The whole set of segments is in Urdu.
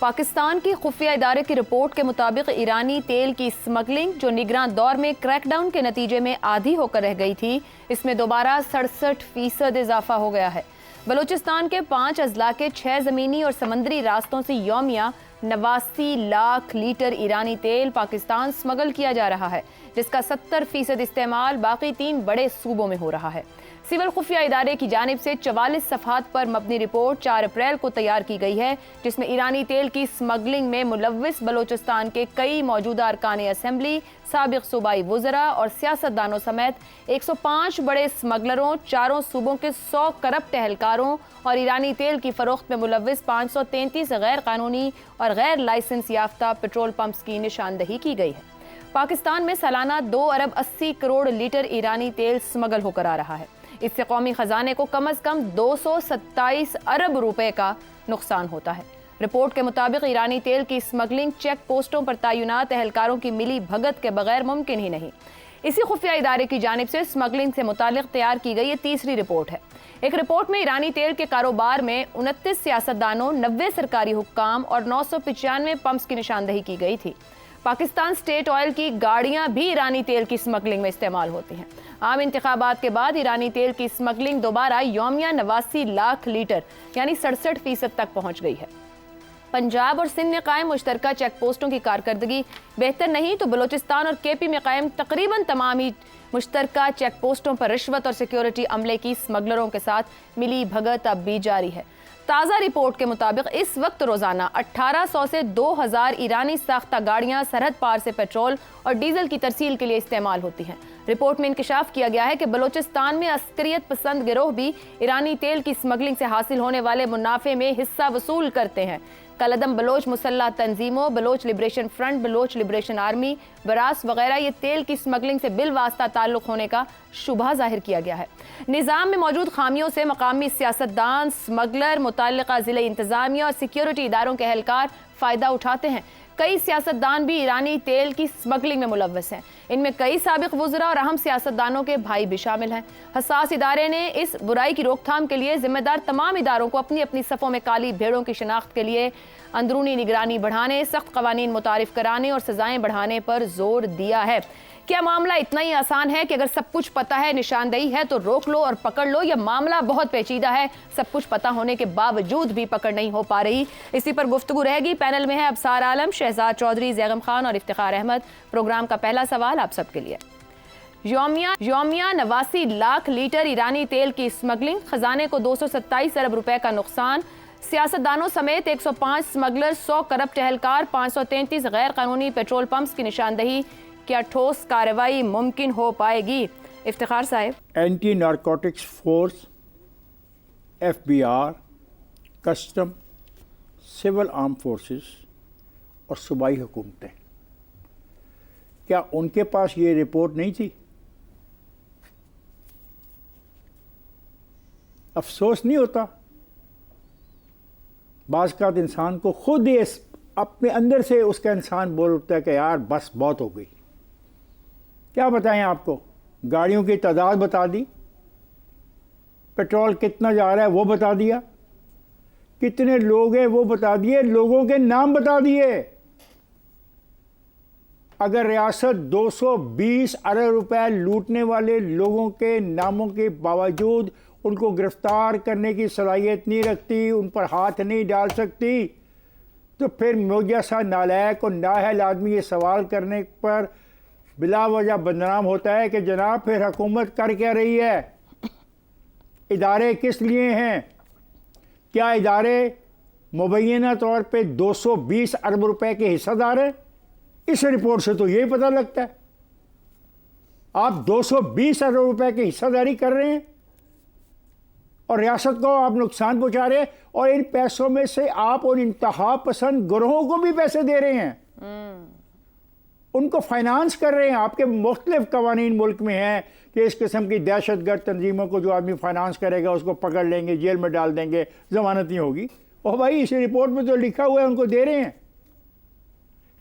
پاکستان کی خفیہ ادارے کی رپورٹ کے مطابق ایرانی تیل کی اسمگلنگ جو نگراں دور میں کریک ڈاؤن کے نتیجے میں آدھی ہو کر رہ گئی تھی، اس میں دوبارہ 67% اضافہ ہو گیا ہے۔ بلوچستان کے 5 اضلاع کے 6 زمینی اور سمندری راستوں سے یومیہ 89 لاکھ لیٹر ایرانی تیل پاکستان اسمگل کیا جا رہا ہے، جس کا 70% استعمال باقی 3 بڑے صوبوں میں ہو رہا ہے۔ سول خفیہ ادارے کی جانب سے 44 صفحات پر مبنی رپورٹ 4 اپریل کو تیار کی گئی ہے، جس میں ایرانی تیل کی اسمگلنگ میں ملوث بلوچستان کے کئی موجودہ ارکان اسمبلی، سابق صوبائی وزراء اور سیاستدانوں سمیت 105 بڑے اسمگلروں، 4 صوبوں کے 100 کرپٹ اہلکاروں اور ایرانی تیل کی فروخت میں ملوث 533 غیر قانونی اور غیر لائسنس یافتہ پیٹرول پمپس کی نشاندہی کی گئی ہے۔ پاکستان میں سالانہ 2 ارب 80 کروڑ لیٹر ایرانی تیل اسمگل ہو کر آ رہا ہے۔ اس سے قومی خزانے کو کم از کم 227 ارب روپے کا نقصان ہوتا ہے۔ رپورٹ کے مطابق ایرانی تیل کی اسمگلنگ چیک پوسٹوں پر تعینات اہلکاروں کی ملی بھگت کے بغیر ممکن ہی نہیں۔ اسی خفیہ ادارے کی جانب سے اسمگلنگ سے متعلق تیار کی گئی یہ تیسری رپورٹ ہے۔ ایک رپورٹ میں ایرانی تیل کے کاروبار میں 29 سیاستدانوں، 90 سرکاری حکام اور 995 پمپس کی نشاندہی کی گئی تھی۔ پاکستان اسٹیٹ آئل کی گاڑیاں بھی ایرانی تیل کی اسمگلنگ میں استعمال ہوتی ہیں۔ عام انتخابات کے بعد ایرانی تیل کی اسمگلنگ دوبارہ یومیہ 89 لاکھ لیٹر یعنی 67% تک پہنچ گئی ہے۔ پنجاب اور سندھ میں قائم مشترکہ چیک پوسٹوں کی کارکردگی بہتر نہیں تو بلوچستان اور کے پی میں قائم تقریباً تمام ہی مشترکہ چیک پوسٹوں پر رشوت اور سیکیورٹی عملے کی اسمگلروں کے ساتھ ملی بھگت اب بھی جاری ہے۔ تازہ رپورٹ کے مطابق اس وقت روزانہ 1800 سے 2000 ایرانی ساختہ گاڑیاں سرحد پار سے پیٹرول اور ڈیزل کی ترسیل کے لیے استعمال ہوتی ہیں۔ رپورٹ میں انکشاف کیا گیا ہے کہ بلوچستان میں عسکریت پسند گروہ بھی ایرانی تیل کی اسمگلنگ سے حاصل ہونے والے منافع میں حصہ وصول کرتے ہیں۔ کالعدم بلوچ مسلح تنظیموں، Baloch liberation front, Baloch liberation army, brass وغیرہ یہ تیل کی اسمگلنگ سے بالواسطہ تعلق ہونے کا شبہ ظاہر کیا گیا ہے۔ نظام میں موجود خامیوں سے مقامی سیاستدان، اسمگلر، متعلقہ ضلعی انتظامیہ اور سیکیورٹی اداروں کے اہلکار فائدہ اٹھاتے ہیں۔ کئی سیاستدان بھی ایرانی تیل کی اسمگلنگ میں ملوث ہیں۔ ان میں کئی سابق وزراء اور اہم سیاستدانوں کے بھائی بھی شامل ہیں۔ حساس ادارے نے اس برائی کی روک تھام کے لیے ذمہ دار تمام اداروں کو اپنی اپنی صفوں میں کالی بھیڑوں کی شناخت کے لیے اندرونی نگرانی بڑھانے، سخت قوانین متعارف کرانے اور سزائیں بڑھانے پر زور دیا ہے۔ کیا معاملہ اتنا ہی آسان ہے کہ اگر سب کچھ پتہ ہے، نشاندہی ہے تو روک لو اور پکڑ لو، یا معاملہ بہت پیچیدہ ہے، سب کچھ پتہ ہونے کے باوجود بھی پکڑ نہیں ہو پا رہی؟ اسی پر گفتگو رہے گی۔ پینل میں ہے ابصار عالم، شہزاد چودھری، زیغم خان اور افتخار احمد۔ پروگرام کا پہلا سوال آپ سب کے لیے۔ یومیہ 89 لاکھ لیٹر ایرانی تیل کی اسمگلنگ، خزانے کو 227 ارب روپے کا نقصان، سیاستدانوں سمیت 105 اسمگلر، 100 کرپٹ اہلکار، 533 غیر قانونی پیٹرول پمپس کی نشاندہی، کیا ٹھوس کارروائی ممکن ہو پائے گی؟ Iftikhar sahab. Anti narcotics force, F B R, custom, civil arm forces اور صوبائی حکومتیں، کیا ان کے پاس یہ رپورٹ نہیں تھی؟ افسوس نہیں ہوتا؟ بعض اوقات انسان کو خود ہی اپنے اندر سے اس کا انسان بول اٹھتا ہے کہ یار بس بہت ہو گئی۔ کیا بتائیں آپ کو؟ گاڑیوں کی تعداد بتا دی، پیٹرول کتنا جا رہا ہے وہ بتا دیا، کتنے لوگ ہیں وہ بتا دیے، لوگوں کے نام بتا دیے۔ اگر ریاست 220 ارب روپے لوٹنے والے لوگوں کے ناموں کے باوجود ان کو گرفتار کرنے کی صلاحیت نہیں رکھتی، ان پر ہاتھ نہیں ڈال سکتی، تو پھر مجھ سا نالائق اور نااہل آدمی یہ سوال کرنے پر بلا وجہ بدنام ہوتا ہے کہ جناب پھر حکومت کر کیا رہی ہے؟ ادارے کس لیے ہیں؟ کیا ادارے مبینہ طور پہ 220 ارب روپے کے حصہ دار ہیں؟ اس رپورٹ سے تو یہی پتہ لگتا ہے۔ آپ 220 ارب روپے کی حصہ داری کر رہے ہیں اور ریاست کو آپ نقصان پہنچا رہے ہیں، اور ان پیسوں میں سے آپ ان انتہا پسند گروہوں کو بھی پیسے دے رہے ہیں، ان کو فائنانس کر رہے ہیں۔ آپ کے مختلف قوانین ملک میں ہیں کہ اس قسم کی دہشت گرد تنظیموں کو جو آدمی فائنانس کرے گا اس کو پکڑ لیں گے، جیل میں ڈال دیں گے، ضمانت نہیں ہوگی۔ اور بھائی اس رپورٹ میں تو لکھا ہوا ہے ان کو دے رہے ہیں۔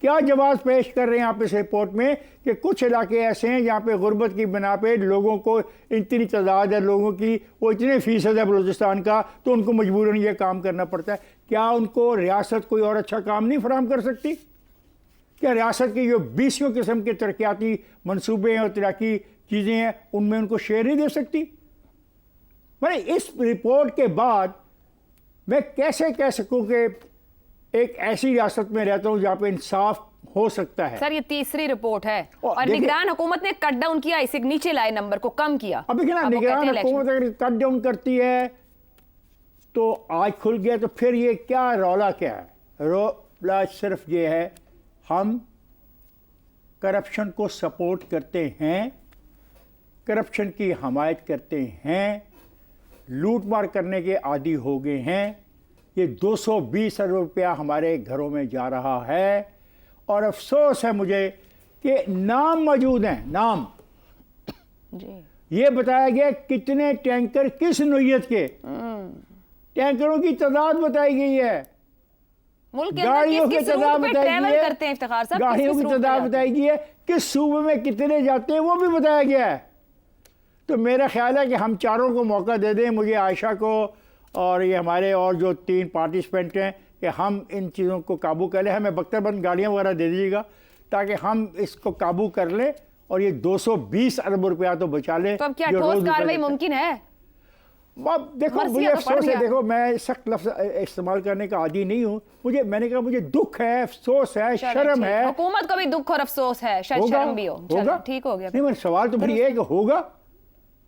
کیا جواز پیش کر رہے ہیں آپ اس رپورٹ میں کہ کچھ علاقے ایسے ہیں جہاں پہ غربت کی بنا پہ لوگوں کو اتنی تعداد ہے لوگوں کی، وہ اتنے فیصد ہے بلوچستان کا، تو ان کو مجبوراً یہ کام کرنا پڑتا ہے. کیا ان کو ریاست کوئی اور اچھا کام نہیں فراہم کر سکتی؟ کیا ریاست کی جو 20 قسم کے ترقیاتی منصوبے ہیں اور ترقی چیزیں ہیں ان میں ان کو شیئر نہیں دے سکتی؟ میں اس رپورٹ کے بعد میں کیسے کہہ سکوں کہ ایک ایسی ریاست میں رہتا ہوں جہاں پہ انصاف ہو سکتا ہے؟ سر یہ تیسری رپورٹ ہے اور نگران حکومت نے کٹ ڈاؤن کیا، اسے نیچے لائے نمبر کو کم کیا. اب دیکھیں نا، نگران حکومت اگر کٹ ڈاؤن کرتی ہے تو آج کھل گیا، تو پھر یہ کیا رولا کیا ہے؟ رولا صرف یہ ہے ہم کرپشن کو سپورٹ کرتے ہیں، کرپشن کی حمایت کرتے ہیں، لوٹ مار کرنے کے عادی ہو گئے ہیں. یہ 220 ارب روپیہ ہمارے گھروں میں جا رہا ہے، اور افسوس ہے مجھے کہ نام موجود ہیں، نام جی یہ بتایا گیا کتنے ٹینکر کس نوعیت کے، ٹینکروں کی تعداد بتائی گئی ہے، ملک کے گاڑیوں اندر کی کس تعداد روٹ پہ بتائی ٹریول گئی کرتے ہیں افتخار ہے، صاحب، گاڑیوں کی تعداد بتائی گئی ہے، کس صوبے میں کتنے جاتے ہیں وہ بھی بتایا گیا ہے. تو میرا خیال ہے کہ ہم چاروں کو موقع دے دیں، مجھے عائشہ کو اور یہ ہمارے اور جو 3 پارٹیسپینٹ ہیں، کہ ہم ان چیزوں کو قابو کر لیں. ہمیں بختر بند گاڑیاں وغیرہ دے دیجیے گا تاکہ ہم اس کو قابو کر لیں اور یہ 220 ارب روپیہ تو بچا لیں. تو اب کیا ٹھوس کارروائی ممکن ہے؟ دیکھو مجھے افسوس ہے، دیکھو میں سخت لفظ استعمال کرنے کا عادی نہیں ہوں، میں نے کہا مجھے دکھ ہے، افسوس ہے، شرم ہے. حکومت کو بھی دکھ اور افسوس ہے، شاید شرم بھی ہو. ہوگا، ٹھیک ہو گیا. نہیں میرا سوال تو پھر یہ ہے کہ ہوگا.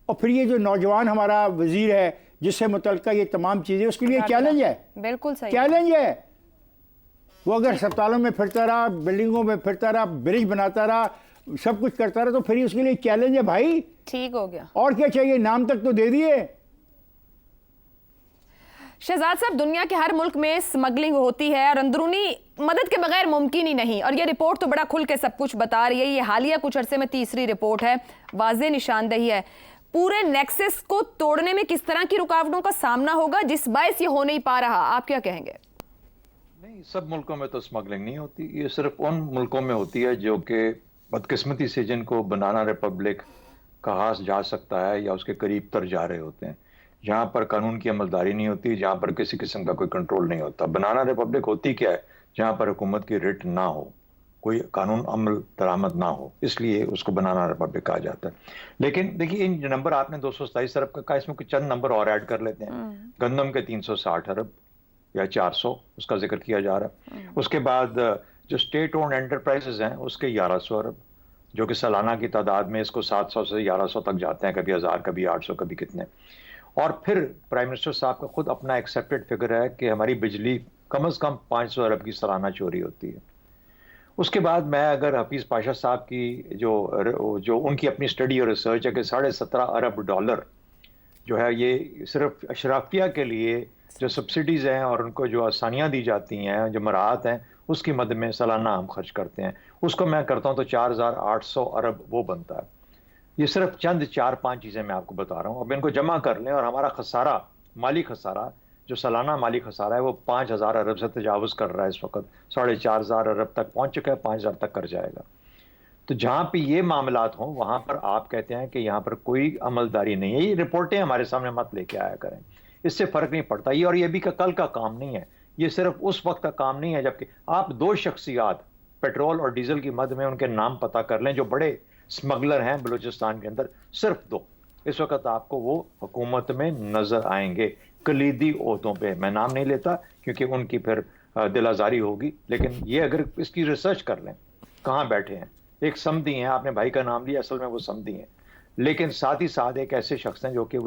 اور پھر یہ جو نوجوان ہمارا وزیر ہے جس سے متعلقہ یہ تمام چیزیں، اس کے لیے چیلنج ہے، بالکل صحیح چیلنج ہے. وہ اگر ہسپتالوں میں پھرتا رہا، بلڈنگوں میں پھرتا رہا، برج بناتا رہا، سب کچھ کرتا رہا، تو پھر اس کے لیے چیلنج ہے بھائی. ٹھیک ہو گیا. اور کیا چاہیے؟ نام تک تو دے دیے. شہزاد صاحب، دنیا کے ہر ملک میں سمگلنگ ہوتی ہے اور اندرونی مدد کے بغیر ممکن ہی نہیں، اور یہ رپورٹ تو بڑا کھل کے سب کچھ بتا رہی ہے. یہ حالیہ کچھ عرصے میں تیسری رپورٹ ہے، واضح نشاندہی ہے. پورے نیکسس کو توڑنے میں کس طرح کی رکاوٹوں کا سامنا ہوگا جس باعث یہ ہو نہیں پا رہا، آپ کیا کہیں گے؟ نہیں، سب ملکوں میں تو سمگلنگ نہیں ہوتی، یہ صرف ان ملکوں میں ہوتی ہے جو کہ بدقسمتی سے جن کو بنانا ریپبلک کہا جا سکتا ہے یا اس کے قریب تر جا رہے ہوتے ہیں، جہاں پر قانون کی عملداری نہیں ہوتی، جہاں پر کسی قسم کا کوئی کنٹرول نہیں ہوتا. بنانا ریپبلک ہوتی کیا ہے؟ جہاں پر حکومت کی رٹ نہ ہو، کوئی قانون عمل درآمد نہ ہو، اس لیے اس کو بنانا ریپبلک کہا جاتا ہے. لیکن دیکھیے ان نمبر آپ نے 227 ارب کا کہا، اس میں کچھ چند نمبر اور ایڈ کر لیتے ہیں. گندم کے 360 ارب یا 400 اس کا ذکر کیا جا رہا ہے. اس کے بعد جو اسٹیٹ اونڈ انٹرپرائزز ہیں اس کے 1100 ارب، جو کہ سالانہ کی تعداد میں اس کو 700 سے 1100 تک جاتے ہیں، کبھی 1000، کبھی 800، کبھی کتنے. اور پھر پرائم منسٹر صاحب کا خود اپنا ایکسیپٹڈ فگر ہے کہ ہماری بجلی کم از کم 500 ارب کی سالانہ چوری ہوتی ہے. اس کے بعد میں اگر حفیظ پاشا صاحب کی جو ان کی اپنی اسٹڈی اور ریسرچ ہے کہ 17.5 ارب ڈالر جو ہے یہ صرف اشرافیہ کے لیے جو سبسڈیز ہیں اور ان کو جو آسانیاں دی جاتی ہیں، جو مراعات ہیں، اس کی مد میں سالانہ ہم خرچ کرتے ہیں. اس کو میں کرتا ہوں تو 4800 ارب وہ بنتا ہے. یہ صرف چند 4-5 چیزیں میں آپ کو بتا رہا ہوں. اب ان کو جمع کر لیں اور ہمارا خسارہ، مالی خسارہ، جو سالانہ مالی خسارہ ہے وہ 5000 ارب سے تجاوز کر رہا ہے اس وقت. 4500 ارب تک پہنچ چکا ہے، 5000 تک کر جائے گا. تو جہاں پہ یہ معاملات ہوں وہاں پر آپ کہتے ہیں کہ یہاں پر کوئی عملداری نہیں ہے. یہ رپورٹیں ہمارے سامنے مت لے کے آیا کریں، اس سے فرق نہیں پڑتا. یہ اور یہ بھی کل کا کام نہیں ہے، یہ صرف اس وقت کا کام نہیں ہے جبکہ آپ 2 شخصیات پیٹرول اور ڈیزل کی مد میں ان کے نام پتہ کر لیں جو بڑے سمگلر ہیں بلوچستان کے اندر، صرف 2 اس وقت آپ کو وہ حکومت میں نظر آئیں گے کلیدی عہدوں پہ. میں نام نہیں لیتا کیونکہ ان کی پھر دل آزاری ہوگی، لیکن یہ اگر اس کی ریسرچ کر لیں کہاں بیٹھے ہیں. ایک سمدھی ہیں، آپ نے بھائی کا نام لیا، اصل میں وہ سمدھی ہیں، لیکن ساتھ ہی ساتھ ایک ایسے شخص ہیں جو کہ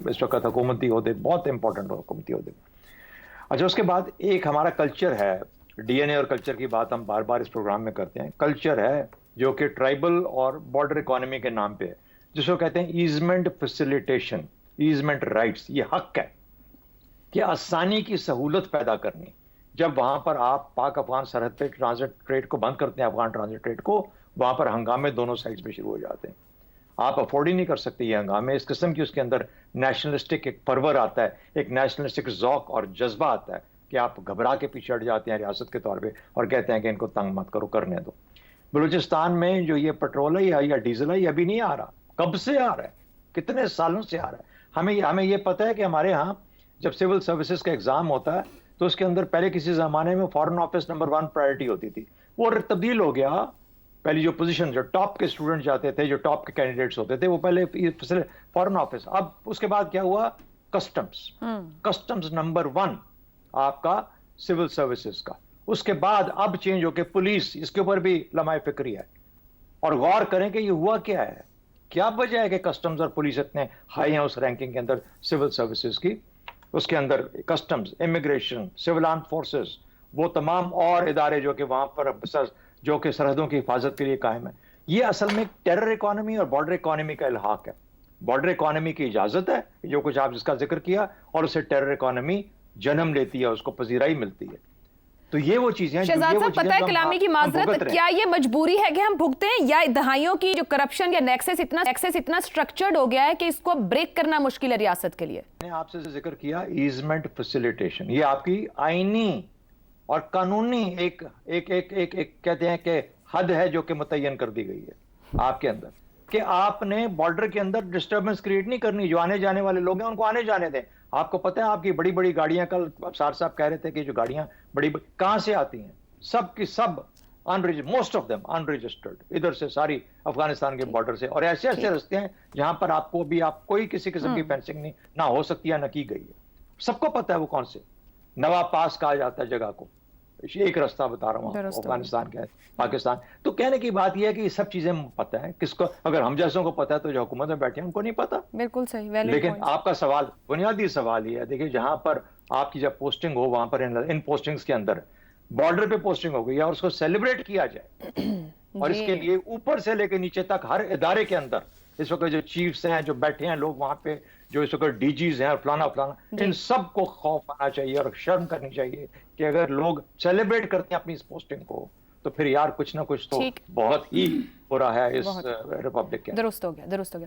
اس وقت حکومتی عہدے، بہت امپورٹنٹ حکومتی عہدے. اچھا، اس کے بعد ایک ہمارا کلچر ہے، ڈی این اے اور کلچر کی بات ہم بار بار اس پروگرام میں کرتے ہیں. کلچر ہے جو کہ ٹرائبل اور بارڈر اکانومی کے نام پہ ہے، جس کو کہتے ہیں ایزمنٹ فیسیلیٹیشن، ایزمنٹ رائٹس. یہ حق ہے کہ آسانی کی سہولت پیدا کرنی. جب وہاں پر آپ پاک افغان سرحد پہ ٹرانزٹ ٹریڈ کو بند کرتے ہیں، افغان ٹرانزٹ ٹریڈ کو، وہاں پر ہنگامے دونوں سائڈز پہ شروع ہو جاتے ہیں. آپ افورڈ ہی نہیں کر سکتے یہ ہنگامے. اس قسم کی اس کے اندر نیشنلسٹک ایک پرور آتا ہے، ایک نیشنلسٹک ذوق اور جذبہ آتا ہے کہ آپ گھبرا کے پیچھے ہٹ جاتے ہیں ریاست کے طور پہ اور کہتے ہیں کہ ان کو تنگ مت کرو، کرنے دو. بلوچستان میں جو یہ پیٹرول ہے یا ڈیزل ہے یہ ابھی نہیں آ رہا. کب سے آ رہا ہے؟ کتنے سالوں سے آ رہا ہے. ہمیں یہ پتہ ہے کہ ہمارے ہاں جب سول سروسز کا ایگزام ہوتا ہے تو اس کے اندر پہلے کسی زمانے میں فارن آفس نمبر 1 پرائرٹی ہوتی تھی، وہ تبدیل ہو گیا. پہلی جو پوزیشن جو ٹاپ کے اسٹوڈنٹ جاتے تھے، جو ٹاپ کے کینڈیڈیٹس ہوتے تھے، وہ پہلے فارن آفس. اب اس کے بعد کیا ہوا؟ کسٹمز نمبر 1 آپ کا سول سروسز کا. اس کے بعد اب چینج ہو کے پولیس، اس کے اوپر بھی لمحہ فکری ہے. اور غور کریں کہ یہ ہوا کیا ہے، کیا وجہ ہے کہ کسٹمز اور پولیس اتنے ہائی ہیں اس رینکنگ کے اندر سول سروسز کی. اس کے اندر customs, immigration, civil arm forces, وہ تمام اور ادارے جو کہ وہاں پر جو کہ سرحدوں کی حفاظت کے لیے قائم ہے. یہ اصل میں ٹیرر اکانومی اور بارڈر اکانومی کا الحاق ہے. بارڈر اکانومی کی اجازت ہے جو کچھ آپ جس کا ذکر کیا، اور اسے ٹیرر اکانومی جنم لیتی ہے، اس کو پذیرائی ملتی ہے. تو یہ وہ چیزیں شہزاد صاحب، پتہ ہے کلامی کی معذرت، کیا یہ مجبوری ہے کہ ہم بھگتے ہیں، یا دہائیوں کی جو کرپشن یا نیکسس اتنا سٹرکچرڈ ہو گیا ہے کہ اس کو بریک کرنا مشکل ہے ریاست کے لیے؟ میں نے آپ سے ذکر کیا ایزمنٹ فیسیلیٹیشن، یہ آپ کی آئینی اور قانونی ایک کہتے ہیں کہ حد ہے جو کہ متعین کر دی گئی ہے آپ کے اندر، کہ آپ نے بارڈر کے اندر ڈسٹربنس کریٹ نہیں کرنی. جو آنے جانے والے لوگ ہیں ان کو آنے جانے دیں. آپ کو پتہ ہے آپ کی بڑی بڑی گاڑیاں، کل ابصار صاحب کہہ رہے تھے کہ جو گاڑیاں بڑی کہاں سے آتی ہیں، سب کی سب موسٹ آف دم انرجسٹرڈ، ادھر سے ساری افغانستان کے بارڈر سے. اور ایسے رستے ہیں جہاں پر آپ کو بھی کوئی کسی قسم کی فینسنگ نہیں نہ ہو سکتی ہے نہ کی گئی ہے. سب کو پتہ ہے وہ کون سے نواب پاس کہا جاتا ہے جگہ کو. ایک رستہ بتا رہا ہوں افغانستان کا، پاکستان. تو کہنے کی بات یہ ہے کہ یہ سب چیزیں پتہ ہیں کس کو. اگر ہم جیسوں کو پتہ ہے تو جو حکومت میں بیٹھے ہیں ان کو نہیں پتہ. بالکل صحیح. لیکن آپ کا سوال، بنیادی سوال یہ ہے، دیکھیں جہاں پر آپ کی جب پوسٹنگ ہو وہاں پر ان پوسٹنگز کے اندر بارڈر پہ پوسٹنگ ہو گئی ہے اور اس کو سیلیبریٹ کیا جائے، اور اس کے لیے اوپر سے لے کے نیچے تک ہر ادارے کے اندر اس وقت جو چیفز ہیں جو بیٹھے ہیں لوگ وہاں پہ، جو اس وقت ڈی جیز ہیں اور فلانا ان سب کو خوف آنا چاہیے اور شرم کرنی چاہیے کہ اگر لوگ سیلیبریٹ کرتے ہیں اپنی اس پوسٹنگ کو تو پھر یار کچھ نہ کچھ تو بہت ہی برا ہے اس ریپبلک کے. درست ہو گیا.